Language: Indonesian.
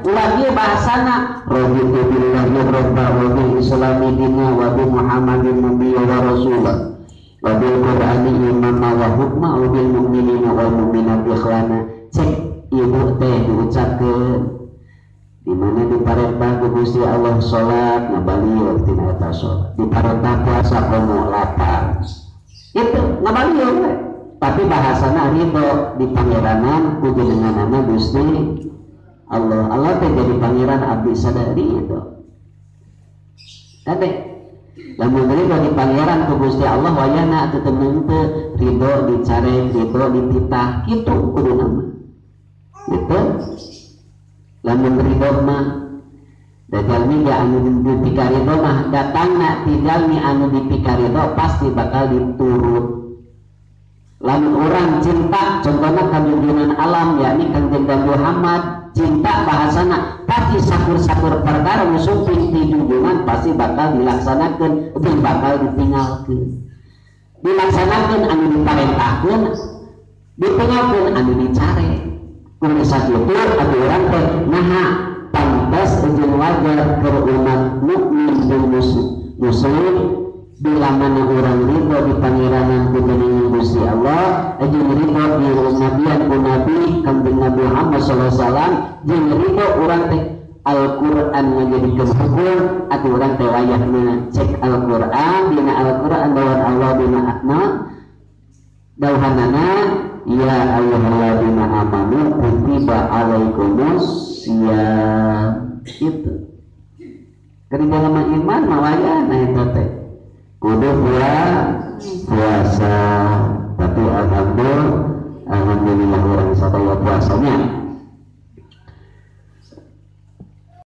ulah bahasana raditu billahi rabba wa bil islami dina wa bi muhammadin nabiyya wa rasulah wa bil qur'ani imama wa hukma wa bil mu'minina wal mu'minati ikhlana. Cek ibu teh diucapkeun di mana diparentah ku Gusti Allah salat ngabalieur tina eta salat, diparentah puasa komo lapar itu ngabalieur we. Tapi bahasana ridho di pangeranan ku jenenganna Gusti Allah. Allah teh jadi pangeran abdi sadari itu. Tadi lamun ridho di pangeran ku Gusti Allah wayana teu teu ridho dicare ridho dititah kitu kuduna mah. Gitu. Lamun ridho mah dajalmi ya anu dipikaridho mah datangna ti jalmi anu dipikaridho pasti bakal diturut. Lamun orang cinta contohnya kanjungan alam yakni Kanjeng Muhammad cinta bahasana pasti sakur-sakur perkara musuping ti junjungan pasti bakal dilaksanakan dan bakal ditinggalkan. Dilaksanakan anu diparentahkeun, ditinggalkan anu dicare. Kun sakitu atuh urang teh naha pantes jeung wajar keur umat mukmin jeung muslim bila mana orang ridho di pangeranan ku Gusti Allah jeung ridho di nabian ku Nabi Kanjeng Nabi Muhammad sallallahu alaihi wasallam jeung ridho urang teh Al-Qur'an menjadikan hukum atuh urang teh wayahna cek Al-Qur'an dina Al-Qur'an dawuh Allah dina akna dawuhanana ya ayyuhalladzina amanu kutiba alaikumus syiyam itu keur dalam iman mawayana eta teh kudu puasa. Tapi alhamdulillah orang sadaya puasanya